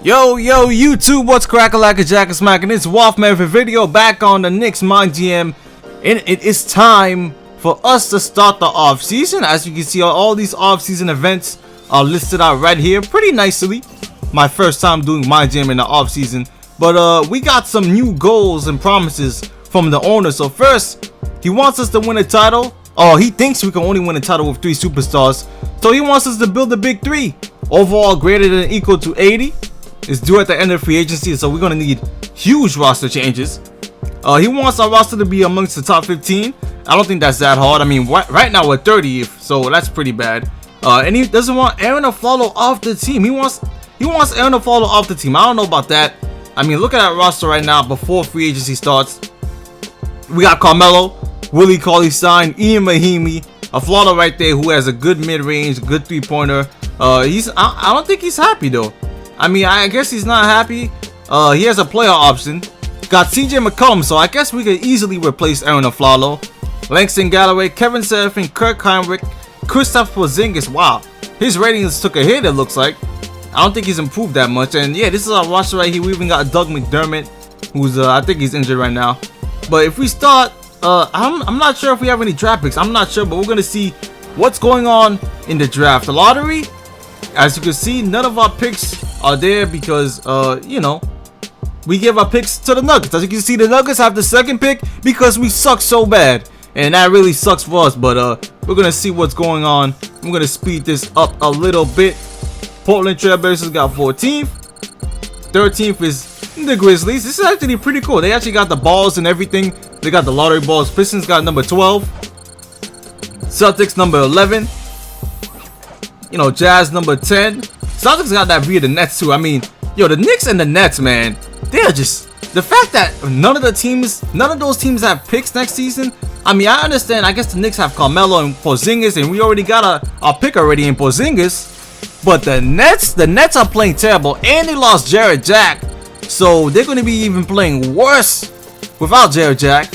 Yo YouTube, what's crackin' like a jack and smackin'? It's Wolfman for video back on the Knicks MyGM, and it is time for us to start the off season. As you can see, all these off season events are listed out right here pretty nicely. My first time doing MyGM in the off season, but we got some new goals and promises from the owner. So first, he wants us to win a title. He thinks we can only win a title with 3 superstars, so he wants us to build a big 3 overall greater than or equal to 80. It's due at the end of free agency, so we're gonna need huge roster changes. He wants our roster to be amongst the top 15. I don't think that's that hard. I mean, right now we're 30th, so that's pretty bad. And he doesn't want Aaron to follow off the team. He wants Aaron to follow off the team. I don't know about that. I mean, look at that roster right now before free agency starts. We got Carmelo, Willie Cauley-Stein, Ian Mahimi, a Florida right there who has a good mid-range, good three-pointer. I don't think he's happy though. I mean, I guess he's not happy. He has a player option. Got CJ McCollum, so I guess we could easily replace Aaron Aflalo. Langston Galloway, Kevin Serafin, Kirk Heinrich, Kristaps Porzingis. Wow, his ratings took a hit, it looks like. I don't think he's improved that much. And yeah, this is our roster right here. We even got Doug McDermott, who's I think he's injured right now. But if we start, I'm not sure if we have any draft picks. I'm not sure, but we're gonna see what's going on in the draft. The lottery, as you can see, none of our picks are there because you know, we give our picks to the Nuggets. As you can see, the Nuggets have the second pick because we suck so bad, and that really sucks for us. But we're gonna see what's going on. I'm gonna speed this up a little bit. Portland Trailblazers got 14th. 13th is the Grizzlies. This is actually pretty cool. They actually got the balls and everything. They got the lottery balls. Pistons got number 12. Celtics number 11. You know, Jazz number 10. Celtics got that via the Nets too. I mean, yo, the Knicks and the Nets, man, they are just, the fact that none of those teams have picks next season. I mean, I understand. I guess the Knicks have Carmelo and Porzingis, and we already got our pick already in Porzingis. But the Nets are playing terrible, and they lost Jared Jack, so they're going to be even playing worse without Jared Jack.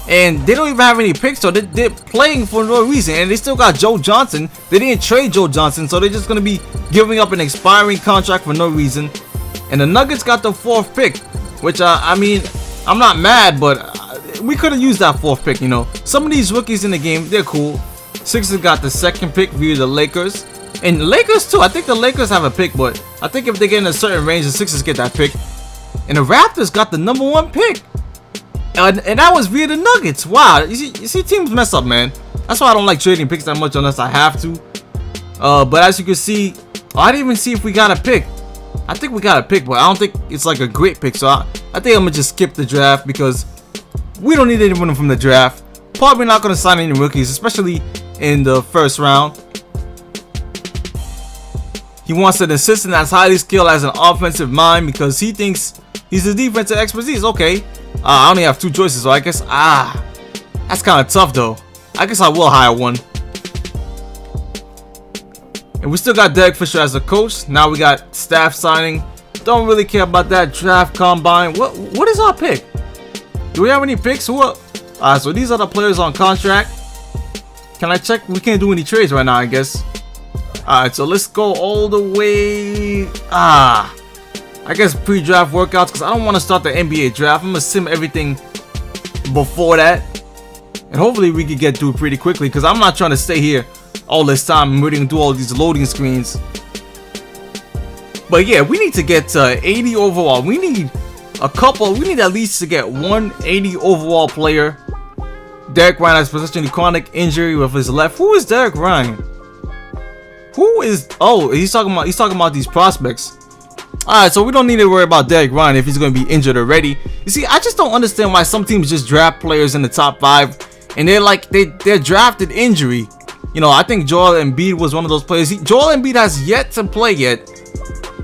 And they don't even have any picks, so they're playing for no reason. And they still got Joe Johnson. They didn't trade Joe Johnson, so they're just going to be giving up an expiring contract for no reason. And the Nuggets got the 4th pick, which, I mean, I'm not mad, but we could have used that 4th pick, you know. Some of these rookies in the game, they're cool. Sixers got the 2nd pick via the Lakers. And the Lakers, too. I think the Lakers have a pick, but I think if they get in a certain range, the Sixers get that pick. And the Raptors got the number 1 pick. And that was via the Nuggets. Wow, you see teams mess up, man. That's why I don't like trading picks that much unless I have to. But as you can see, I didn't even see if we got a pick. I think we got a pick, but I don't think it's like a great pick. So I think I'm gonna just skip the draft because we don't need anyone from the draft. Probably not gonna sign any rookies, especially in the first round. He wants an assistant that's highly skilled as an offensive mind because he thinks he's a defensive expertise. Okay. I only have 2 choices, so I guess, that's kind of tough though. I guess I will hire one. And we still got Derek Fisher as a coach. Now we got staff signing. Don't really care about that draft combine. What is our pick? Do we have any picks? So these are the players on contract. Can I check? We can't do any trades right now, I guess. Alright, so let's go all the way. I guess pre-draft workouts because I don't want to start the NBA draft. I'm gonna sim everything before that, and hopefully we can get through pretty quickly because I'm not trying to stay here all this time and we're gonna do all these loading screens. But yeah, we need to get 80 overall. We need at least to get 180 overall player. Derek Ryan has possession of chronic injury with his left. Who is Derek Ryan? Who is? Oh, he's talking about these prospects. Alright, so we don't need to worry about Derek Ryan if he's going to be injured already. You see, I just don't understand why some teams just draft players in the top 5 and they're drafted injury. You know, I think Joel Embiid was one of those players. Joel Embiid has yet to play yet.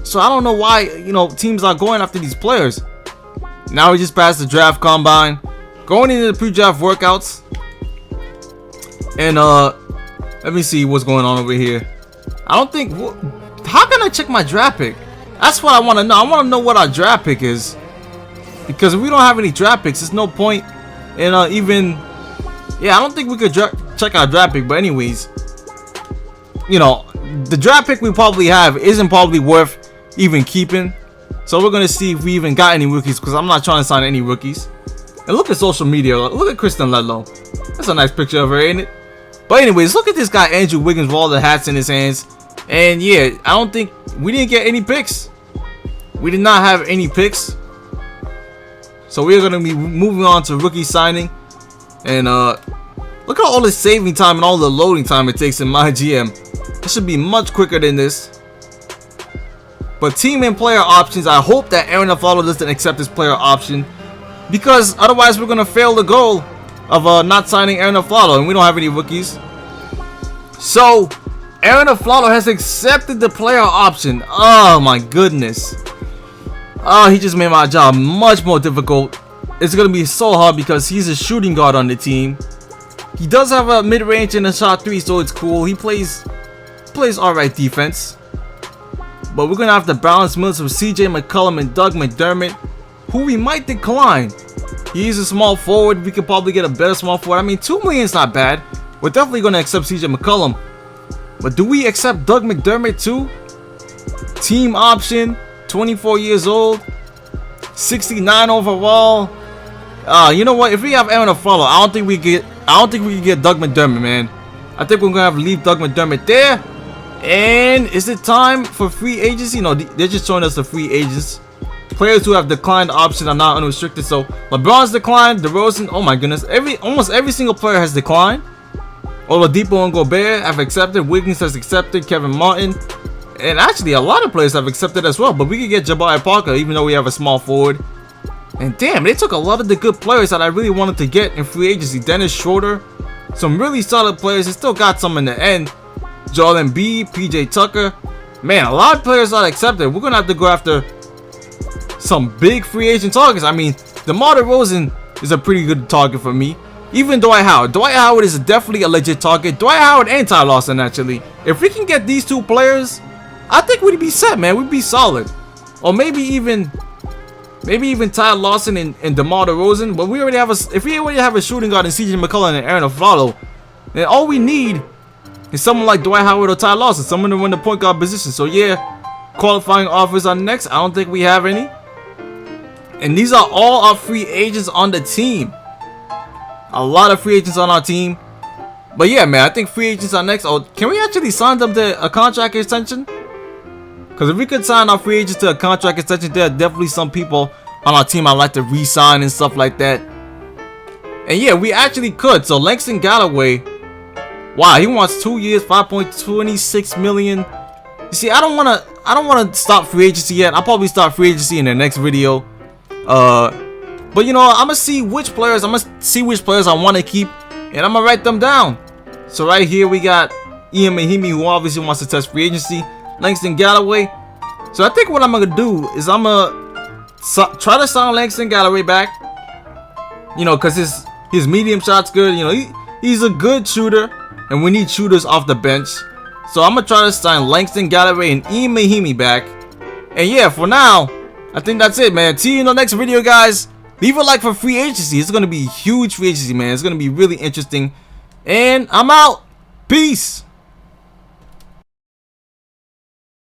So I don't know why, you know, teams are going after these players. Now we just passed the draft combine. Going into the pre-draft workouts. And let me see what's going on over here. I don't think, how can I check my draft pick? That's what I want to know. I want to know what our draft pick is. Because if we don't have any draft picks, there's no point in even... Yeah, I don't think we could check our draft pick. But anyways, you know, the draft pick we probably have isn't probably worth even keeping. So we're gonna see if we even got any rookies, because I'm not trying to sign any rookies. And look at social media. Look at Kristen Ledlow. That's a nice picture of her, ain't it? But anyways, look at this guy Andrew Wiggins with all the hats in his hands. And yeah, I don't think we didn't get any picks. We did not have any picks. So we're gonna be moving on to rookie signing. And look at all the saving time and all the loading time it takes in MyGM. It should be much quicker than this. But team and player options, I hope that Aaron Aflalo doesn't accept this player option, because otherwise we're gonna fail the goal of not signing Aaron Aflalo, and we don't have any rookies. So Aaron Aflalo has accepted the player option. Oh my goodness. Oh, he just made my job much more difficult. It's gonna be so hard because he's a shooting guard on the team. He does have a mid-range and a shot 3, so it's cool. He plays alright defense. But we're gonna have to balance minutes with CJ McCollum and Doug McDermott, who we might decline. He's a small forward. We could probably get a better small forward. I mean, $2 million is not bad. We're definitely gonna accept CJ McCollum. But do we accept Doug McDermott too? Team option, 24 years old, 69 overall. You know what? If we have Aaron Aflalo, I don't think we can get Doug McDermott, man. I think we're gonna have to leave Doug McDermott there. And is it time for free agency? No, they're just showing us the free agents. Players who have declined option are not unrestricted. So LeBron's declined, DeRozan, oh my goodness, almost every single player has declined. Oladipo and Gobert have accepted. Wiggins has accepted. Kevin Martin, and actually a lot of players have accepted as well. But we could get Jabari Parker, even though we have a small forward. And damn, they took a lot of the good players that I really wanted to get in free agency. Dennis Schroeder, some really solid players. They still got some in the end. Joel Embiid, PJ Tucker. Man, a lot of players are accepted. We're gonna have to go after some big free agent targets. I mean, DeMar DeRozan is a pretty good target for me. Even Dwight Howard. Dwight Howard is definitely a legit target. Dwight Howard and Ty Lawson, actually. If we can get these two players, I think we'd be set, man. We'd be solid. Or maybe even Ty Lawson and DeMar DeRozan. But if we already have a shooting guard in CJ McCollum and Aaron Aflalo, then all we need is someone like Dwight Howard or Ty Lawson, someone to win the point guard position. So yeah, qualifying offers are next. I don't think we have any. And these are all our free agents on the team. A lot of free agents on our team. But yeah, man, I think free agents are next. Oh, can we actually sign them to a contract extension? Because if we could sign our free agents to a contract extension, there are definitely some people on our team I'd like to re-sign and stuff like that. And yeah, we actually could. So Langston Galloway, wow, he wants 2 years, $5.26 million. You see, I don't wanna stop free agency yet. I'll probably start free agency in the next video. But you know, I'm gonna see which players I want to keep, and I'm gonna write them down. So right here we got Ian Mahimi, who obviously wants to test free agency. Langston Galloway. So I think what I'm gonna do is I'm gonna try to sign Langston Galloway back. You know, cause his medium shot's good. You know, he's a good shooter, and we need shooters off the bench. So I'm gonna try to sign Langston Galloway and Ian Mahimi back. And yeah, for now, I think that's it, man. See you in the next video, guys. Leave a like for free agency. It's gonna be huge free agency, man. It's gonna be really interesting. And I'm out. Peace.